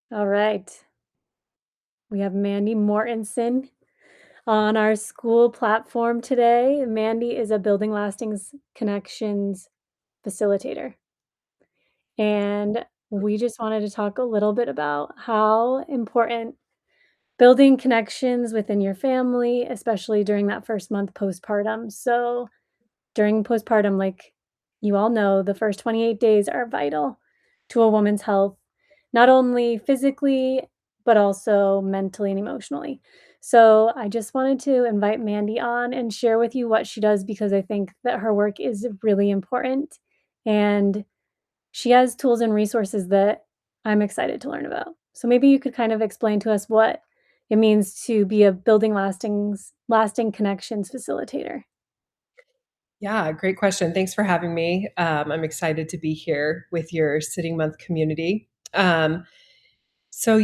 All right. We have Mandy Mortensen on our school platform today. Mandy is a Building Connections facilitator. And we just wanted to talk a little bit about how important building connections within your family, especially during that first month postpartum. So, during postpartum, like you all know, the first 28 days are vital to a woman's health, not only physically, but also mentally and emotionally. So, I just wanted to invite Mandy on and share with you what she does because I think that her work is really important and she has tools and resources that I'm excited to learn about. So maybe you could kind of explain to us what it means to be a building lasting connections facilitator. Yeah, great question. Thanks for having me. I'm excited to be here with your Sitting Month community. So,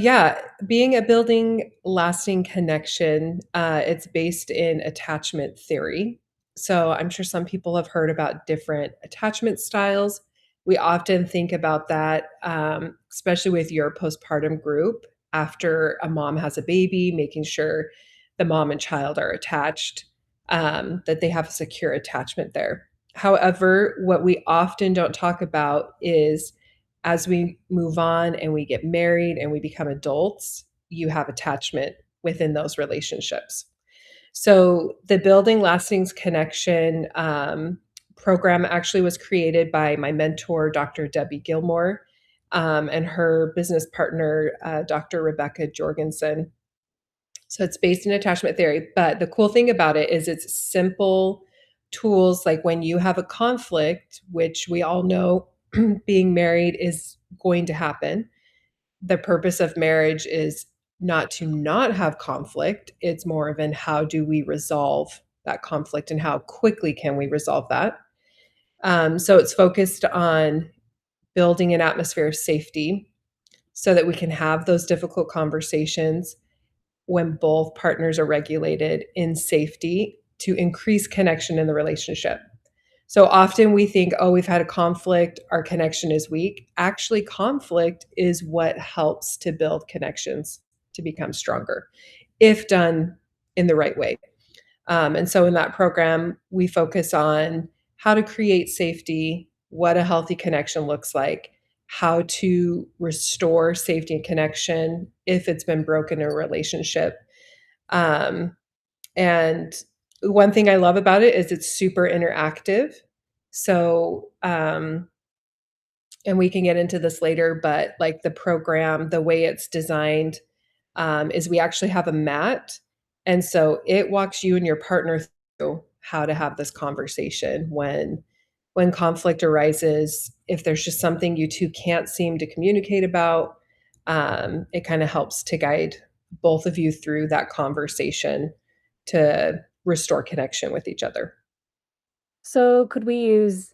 being a building lasting connection, it's based in attachment theory. So, I'm sure some people have heard about different attachment styles. We often think about that, especially with your postpartum group after a mom has a baby, making sure the mom and child are attached, that they have a secure attachment there. However, what we often don't talk about is as we move on and we get married and we become adults, you have attachment within those relationships. So the Building Lasting Connection program actually was created by my mentor, Dr. Debbie Gilmore, and her business partner, Dr. Rebecca Jorgensen. So it's based in attachment theory. But the cool thing about it is it's simple tools like when you have a conflict, which we all know being married is going to happen. The purpose of marriage is not to not have conflict. It's more of an how do we resolve that conflict and how quickly can we resolve that. So it's focused on building an atmosphere of safety so that we can have those difficult conversations when both partners are regulated in safety to increase connection in the relationship. So often we think, oh, we've had a conflict, our connection is weak. Actually, conflict is what helps to build connections to become stronger if done in the right way. And so in that program, we focus on how to create safety, what a healthy connection looks like, how to restore safety and connection if it's been broken in a relationship. Um, and one thing I love about it is it's super interactive. So, and we can get into this later, but like the program, the way it's designed, is we actually have a mat. And so it walks you and your partner through how to have this conversation when conflict arises. If there's just something you two can't seem to communicate about, it kind of helps to guide both of you through that conversation to restore connection with each other. So could we use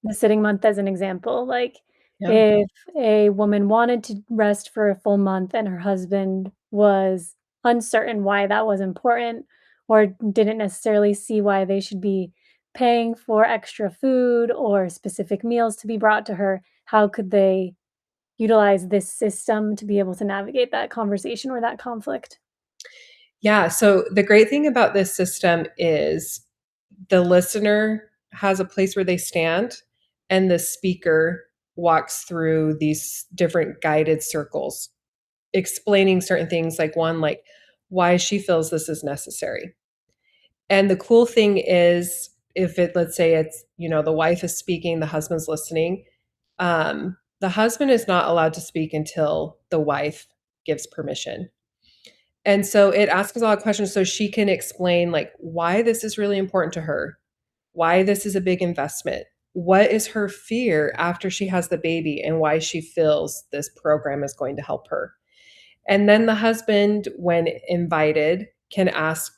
the sitting month as an example? Like Yeah. if a woman wanted to rest for a full month and her husband was uncertain why that was important or didn't necessarily see why they should be paying for extra food or specific meals to be brought to her, how could they utilize this system to be able to navigate that conversation or that conflict? Yeah. So the great thing about this system is the listener has a place where they stand, and the speaker walks through these different guided circles, explaining certain things, like one, like why she feels this is necessary. And the cool thing is, if it, let's say it's, the wife is speaking, the husband's listening, the husband is not allowed to speak until the wife gives permission. And so it asks a lot of questions so she can explain like why this is really important to her, why this is a big investment, what is her fear after she has the baby, and why she feels this program is going to help her. And then the husband, when invited, can ask,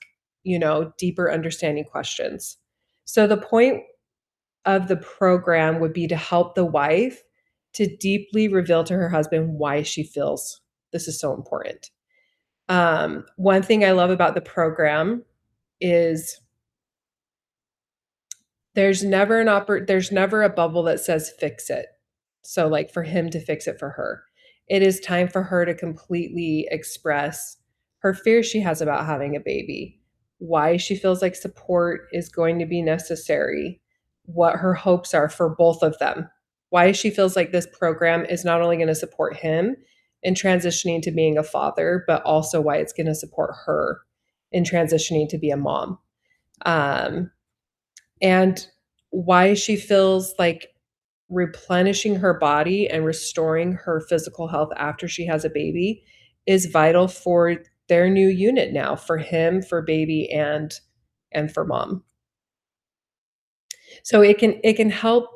deeper understanding questions. So the point of the program would be to help the wife to deeply reveal to her husband why she feels this is so important. One thing I love about the program is there's never a bubble that says fix it. So like for him to fix it for her. It is time for her to completely express her fear she has about having a baby, why she feels like support is going to be necessary, what her hopes are for both of them, why she feels like this program is not only going to support him in transitioning to being a father, but also why it's going to support her in transitioning to be a mom. Um, and why she feels like replenishing her body and restoring her physical health after she has a baby is vital for their new unit now, for him, for baby, and for mom. So it can help.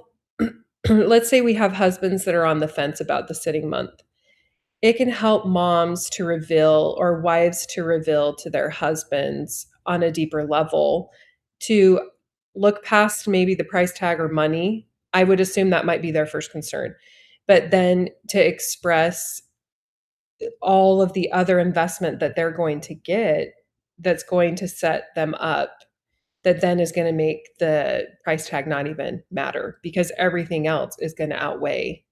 Let's say we have husbands that are on the fence about the sitting month. It can help moms to reveal or wives to reveal to their husbands on a deeper level to look past maybe the price tag or money. I would assume that might be their first concern. But then to express all of the other investment that they're going to get that's going to set them up, that then is going to make the price tag not even matter because everything else is going to outweigh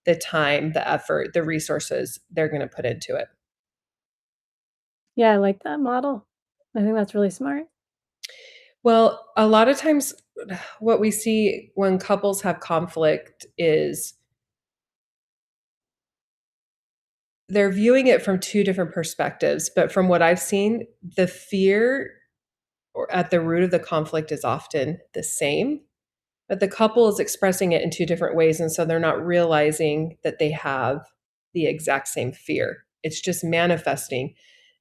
the time, the effort, the resources they're gonna put into it. Yeah, I like that model. I think that's really smart. Well, a lot of times what we see when couples have conflict is they're viewing it from 2 different perspectives, but from what I've seen, the fear or at the root of the conflict is often the same, but the couple is expressing it in 2 different ways, and so they're not realizing that they have the exact same fear. It's just manifesting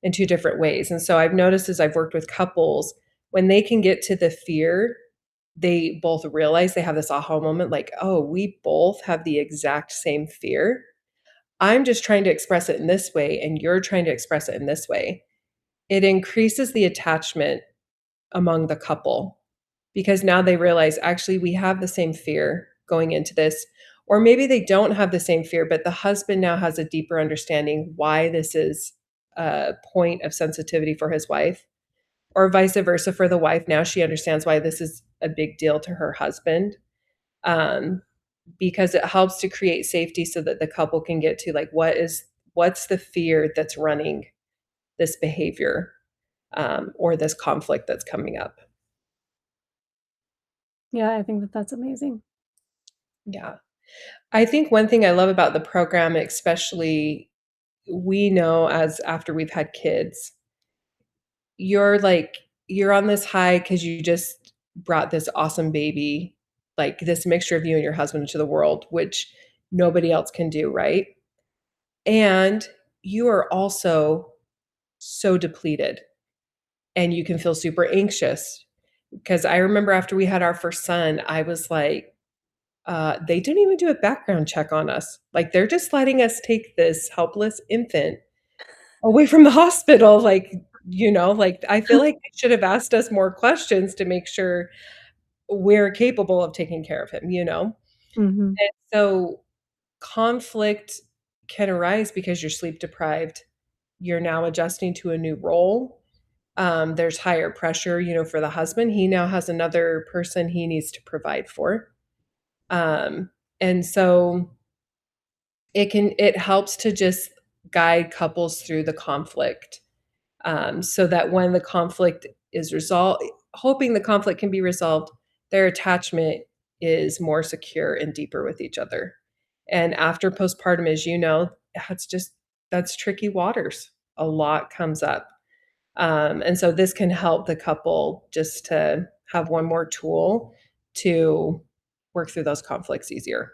in 2 different ways, and so I've noticed as I've worked with couples, when they can get to the fear, they both realize they have this aha moment like, "Oh, we both have the exact same fear. I'm just trying to express it in this way, and you're trying to express it in this way." It increases the attachment among the couple because now they realize actually we have the same fear going into this. Or maybe they don't have the same fear, but the husband now has a deeper understanding why this is a point of sensitivity for his wife, or vice versa for the wife. Now she understands why this is a big deal to her husband. Um, because it helps to create safety so that the couple can get to like what's the fear that's running this behavior or this conflict that's coming up. Yeah, I think that that's amazing. Yeah. I think one thing I love about the program, especially we know as after we've had kids, you're like you're on this high because you just brought this awesome baby, like this mixture of you and your husband into the world, which nobody else can do, right? And you are also so depleted and you can feel super anxious. Because I remember after we had our first son, I was like, they didn't even do a background check on us. Like, they're just letting us take this helpless infant away from the hospital. Like, like, I feel like they should have asked us more questions to make sure we're capable of taking care of him? Mhm. And so conflict can arise because you're sleep deprived. You're now adjusting to a new role. There's higher pressure, for the husband. He now has another person he needs to provide for. Um, and so it helps to just guide couples through the conflict, so that when the conflict is resolved, hoping the conflict can be resolved, their attachment is more secure and deeper with each other. And after postpartum, as you know, that's tricky waters. A lot comes up. And so this can help the couple just to have one more tool to work through those conflicts easier.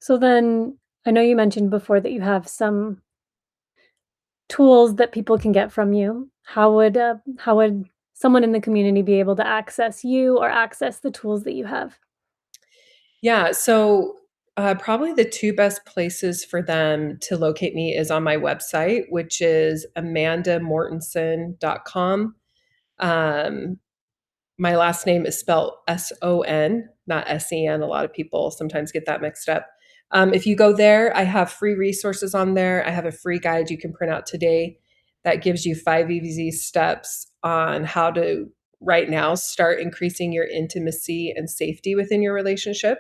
So then I know you mentioned before that you have some tools that people can get from you. How would someone in the community be able to access you or access the tools that you have? Yeah, so, probably the 2 best places for them to locate me is on my website, which is amandamortensen.com. Um, my last name is spelled S-O-N, not S-E-N. A lot of people sometimes get that mixed up. If you go there, I have free resources on there. I have a free guide you can print out today that gives you 5 easy steps on how to, right now, start increasing your intimacy and safety within your relationship.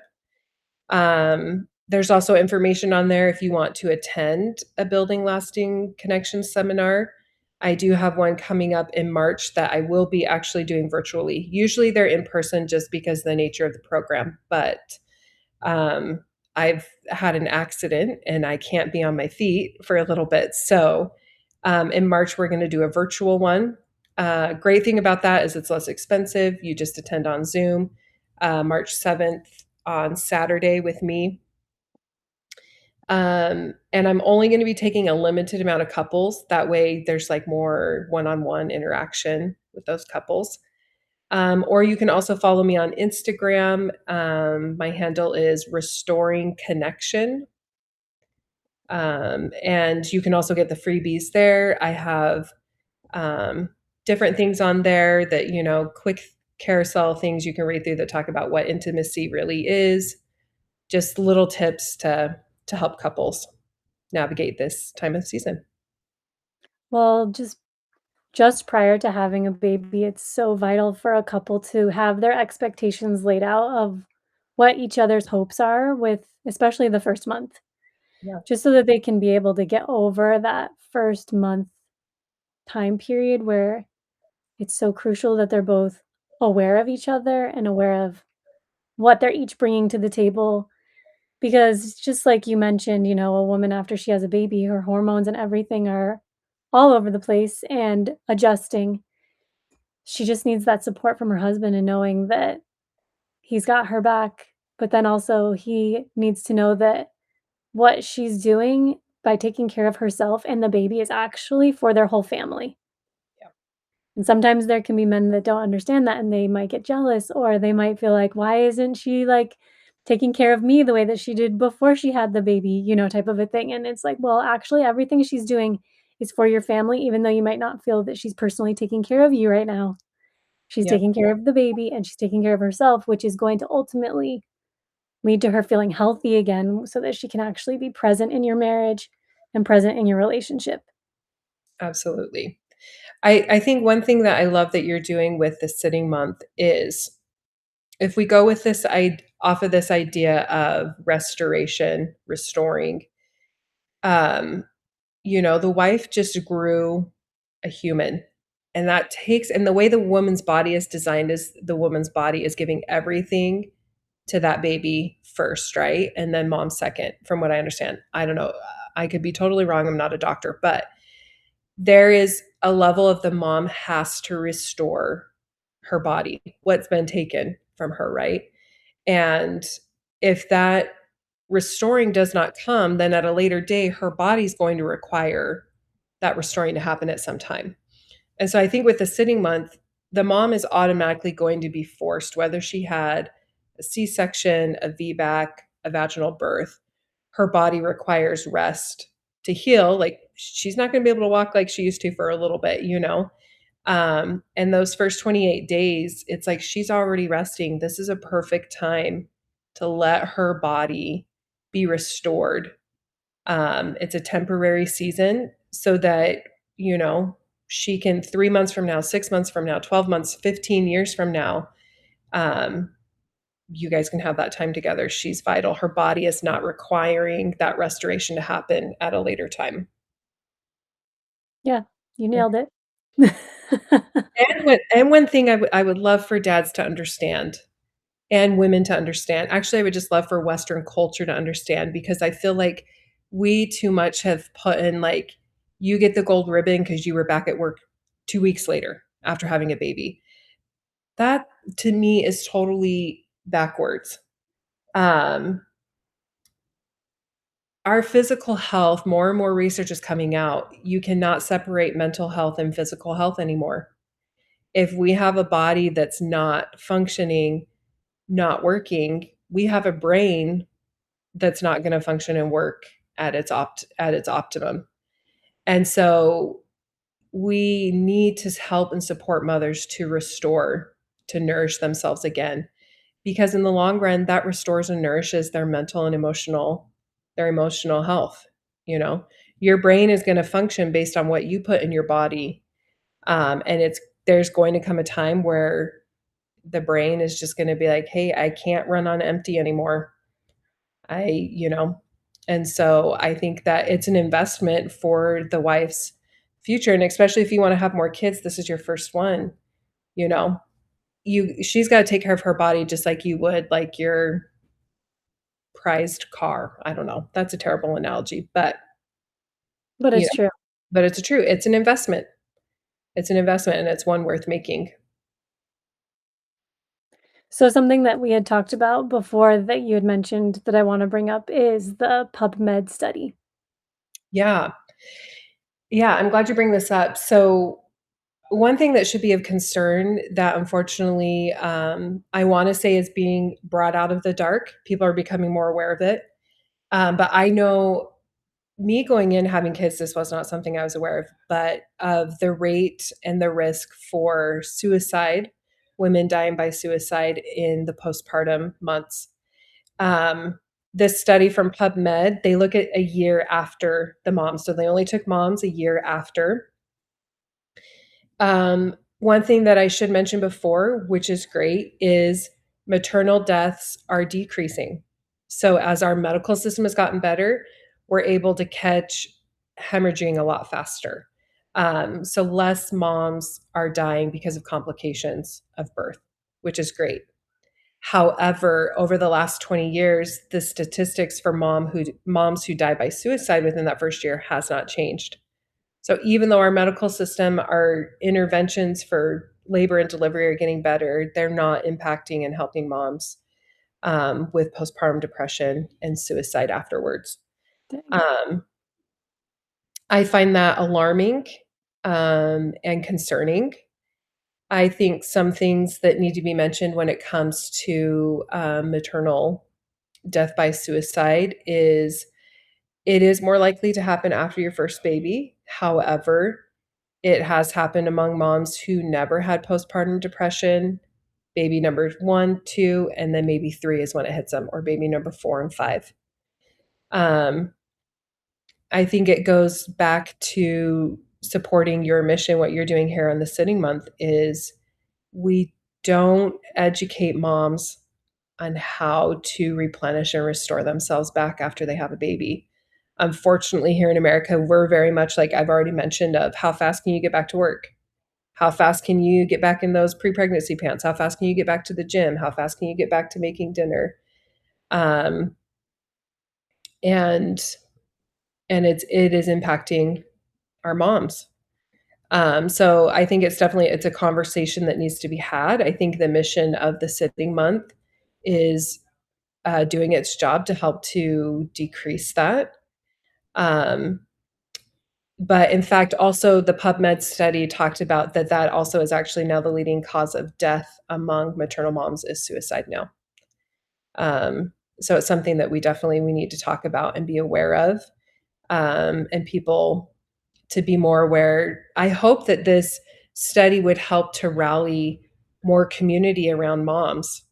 There's also information on there if you want to attend a Building Lasting Connections seminar. I do have one coming up in March that I will be actually doing virtually. Usually they're in person just because of the nature of the program, but um, I've had an accident and I can't be on my feet for a little bit. So in March, we're going to do a virtual one. Great thing about that is it's less expensive. You just attend on Zoom. March 7th on Saturday with me. And I'm only going to be taking a limited amount of couples. That way, there's like more one on one interaction with those couples. Or you can also follow me on Instagram. My handle is Restoring Connection. And you can also get the freebies there. I have um, different things on there that, quick carousel things you can read through that talk about what intimacy really is, just little tips to help couples navigate this time of season. Well, just prior to having a baby, it's so vital for a couple to have their expectations laid out of what each other's hopes are with especially the first month, Yeah. just so that they can be able to get over that first month time period where it's so crucial that they're both aware of each other and aware of what they're each bringing to the table. Because just like you mentioned, a woman after she has a baby, her hormones and everything are all over the place and adjusting. She just needs that support from her husband and knowing that he's got her back, but then also he needs to know that what she's doing by taking care of herself and the baby is actually for their whole family. Yeah. And sometimes there can be men that don't understand that and they might get jealous or they might feel like, why isn't she like taking care of me the way that she did before she had the baby, type of a thing. And it's like, well, actually, everything she's doing is for your family, even though you might not feel that she's personally taking care of you right now. She's Yep. taking care of the baby and she's taking care of herself, which is going to ultimately lead to her feeling healthy again so that she can actually be present in your marriage and present in your relationship. Absolutely. I think one thing that I love that you're doing with the sitting month is if we go with off of this idea of restoration, restoring, um, the wife just grew a human. And the way the woman's body is designed is the woman's body is giving everything to that baby first, right? And then mom second, from what I understand. I don't know. I could be totally wrong. I'm not a doctor, but there is a level of the mom has to restore her body, what's been taken from her, right? And if that restoring does not come, then at a later day, her body's going to require that restoring to happen at some time. And so I think with the sitting month, the mom is automatically going to be forced, whether she had a C section, a VBAC, a vaginal birth, her body requires rest to heal. Like she's not going to be able to walk like she used to for a little bit. And those first 28 days, it's like she's already resting. This is a perfect time to let her body be restored. It's a temporary season so that, you know, she can 3 months from now, 6 months from now, 12 months, 15 years from now, um, you guys can have that time together. She's vital. Her body is not requiring that restoration to happen at a later time. Yeah, you nailed it. And one thing I would love for dads to understand and women to understand. Actually, I would just love for Western culture to understand because I feel like we too much have put in like you get the gold ribbon because you were back at work 2 weeks later after having a baby. That to me is totally backwards. Um, our physical health, more and more research is coming out. You cannot separate mental health and physical health anymore. If we have a body that's not functioning, not working, we have a brain that's not going to function and work at its optimum. And so we need to help and support mothers to restore, to nourish themselves again because in the long run that restores and nourishes their emotional health, you know. Your brain is going to function based on what you put in your body. And there's going to come a time where the brain is just going to be like, hey, I can't run on empty anymore. I, you know, and so I think that it's an investment for the wife's future. And especially if you want to have more kids, this is your first one, you know, she's got to take care of her body just like you would like your prized car. I don't know. That's a terrible analogy, but But you it's know, true. but it's true. It's an investment. It's an investment and it's one worth making. So something that we had talked about before that you had mentioned that I wanna bring up is the PubMed study. Yeah. Yeah, I'm glad you bring this up. So one thing that should be of concern that unfortunately, I wanna say is being brought out of the dark, people are becoming more aware of it, but I know me going in having kids, this was not something I was aware of, but of the rate and the risk for suicide, women dying by suicide in the postpartum months. Um, this study from PubMed, they look at a year after the mom, so they only took moms a year after. One thing that I should mention before, which is great, is maternal deaths are decreasing. So as our medical system has gotten better, we're able to catch hemorrhaging a lot faster. So less moms are dying because of complications of birth, which is great. However, over the last 20 years, the statistics for moms who die by suicide within that first year has not changed. So even though our medical system, our interventions for labor and delivery are getting better, they're not impacting and helping moms with postpartum depression and suicide afterwards. Dang. Um, I find that alarming and concerning. I think some things that need to be mentioned when it comes to maternal death by suicide is it is more likely to happen after your first baby. However, it has happened among moms who never had postpartum depression. Baby number 1, 2, and then maybe 3 is when it hits them, or baby number 4 and 5. Um, I think it goes back to supporting your mission. What you're doing here on the Sitting Month is we don't educate moms on how to replenish and restore themselves back after they have a baby. Unfortunately, here in America, we're very much like I've already mentioned of how fast can you get back to work? How fast can you get back in those pre-pregnancy pants? How fast can you get back to the gym? How fast can you get back to making dinner? Um, and it is impacting our moms. So I think it's a conversation that needs to be had. I think the mission of the Sitting Month is doing its job to help to decrease that. Um, but in fact, also the PubMed study talked about that also is actually now the leading cause of death among maternal moms is suicide now. So it's something that we need to talk about and be aware of, and people to be more aware. I hope that this study would help to rally more community around moms,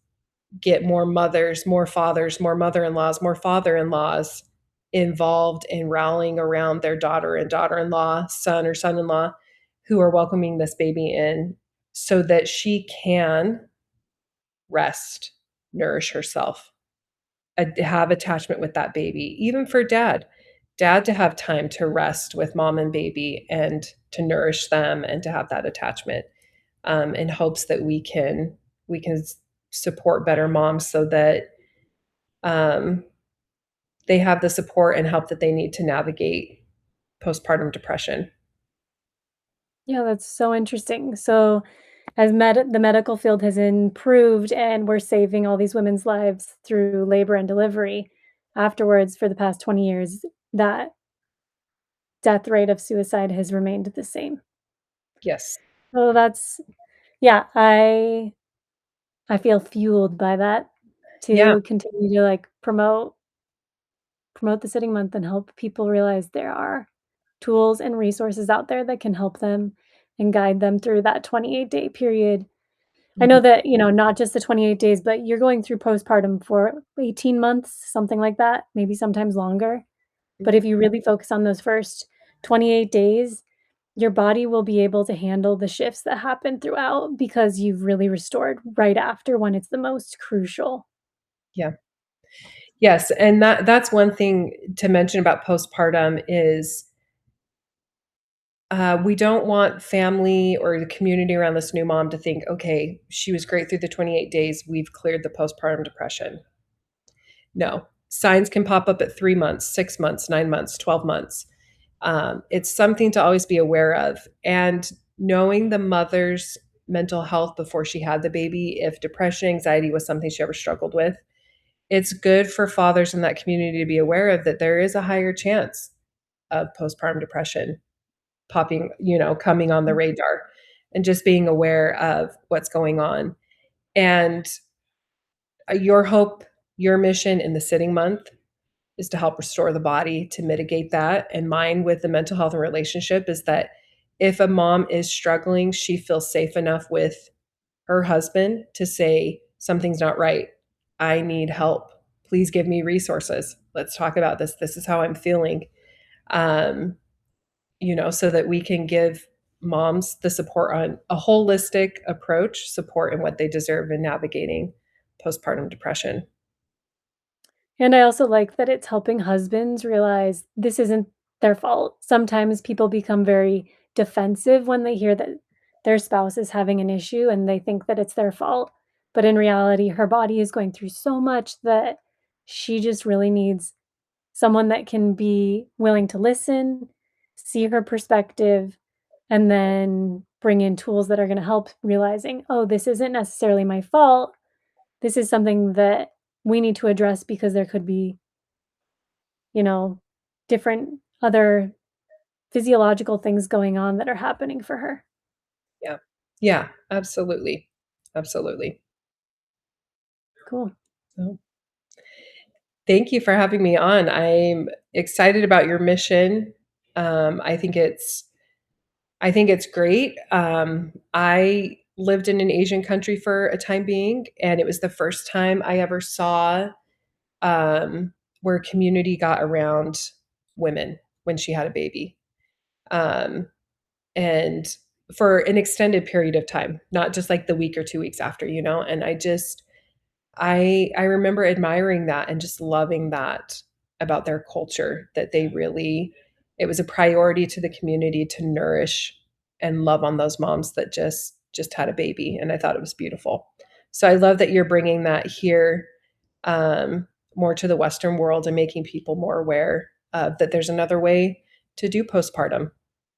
get more mothers, more fathers, more mother-in-laws, more father-in-laws involved in rallying around their daughter and daughter-in-law, son or son-in-law who are welcoming this baby in so that she can rest, nourish herself, have attachment with that baby. Even for dad to have time to rest with mom and baby and to nourish them and to have that attachment, in hopes that we can support better moms so that um, they have the support and help that they need to navigate postpartum depression. Yeah, that's so interesting. So, as the medical field has improved and we're saving all these women's lives through labor and delivery, afterwards for the past 20 years, that death rate of suicide has remained the same. Yes. So that's yeah, I feel fueled by that Yeah. to continue to, like, promote the Sitting Month and help people realize there are tools and resources out there that can help them and guide them through that 28-day period. I Mhm, know that, not just the 28 days, but you're going through postpartum for 18 months, something like that, maybe sometimes longer. But mhm. if you really focus on those first 28 days, your body will be able to handle the shifts that happen throughout because you've really restored right after when it's the most crucial. Yeah. Yes, and that's one thing to mention about postpartum is we don't want family or the community around this new mom to think, okay, she was great through the 28 days. We've cleared the postpartum depression. No, signs can pop up at 3 months, 6 months, 9 months, 12 months. It's something to always be aware of. And knowing the mother's mental health before she had the baby, if depression, anxiety was something she ever struggled with, it's good for fathers in that community to be aware of that there is a higher chance of postpartum depression popping, coming on the radar and just being aware of what's going on. And your hope, your mission in the sitting month is to help restore the body to mitigate that. And mine with the mental health and relationship is that if a mom is struggling, she feels safe enough with her husband to say, something's not right. I need help. Please give me resources. Let's talk about this. This is how I'm feeling. Um, so that we can give moms the support on a holistic approach, support in what they deserve in navigating postpartum depression. And I also like that it's helping husbands realize this isn't their fault. Sometimes people become very defensive when they hear that their spouse is having an issue and they think that it's their fault. But in reality, her body is going through so much that she just really needs someone that can be willing to listen, see her perspective, and then bring in tools that are going to help realizing, oh, this isn't necessarily my fault. This is something that we need to address because there could be, you know, different other physiological things going on that are happening for her. Yeah. Yeah, absolutely. Absolutely. Cool. So, thank you for having me on. I'm excited about your mission. Um, I think it's I think it's great. I lived in an Asian country for a time being, and it was the first time I ever saw um, where community got around women when she had a baby. Um, and for an extended period of time, not just like the week or 2 weeks after, and I remember admiring that and just loving that about their culture, that they really it was a priority to the community to nourish and love on those moms that just had a baby, and I thought it was beautiful. So I love that you're bringing that here, more to the Western world and making people more aware that there's another way to do postpartum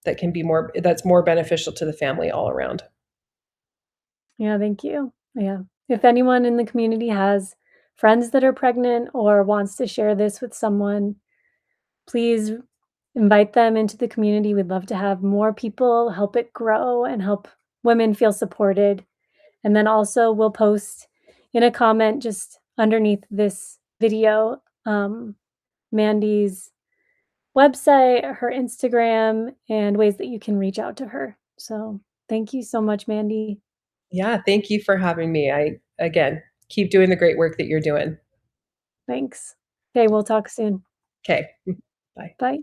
that's more beneficial to the family all around. Yeah, thank you. Yeah. If anyone in the community has friends that are pregnant or wants to share this with someone, please invite them into the community. We'd love to have more people help it grow and help women feel supported. And then also, we'll post in a comment just underneath this video, Mandy's website, her Instagram, and ways that you can reach out to her. So, thank you so much, Mandy. Yeah, thank you for having me. I again keep doing the great work that you're doing. Thanks. Okay, we'll talk soon. Okay. Bye. Bye.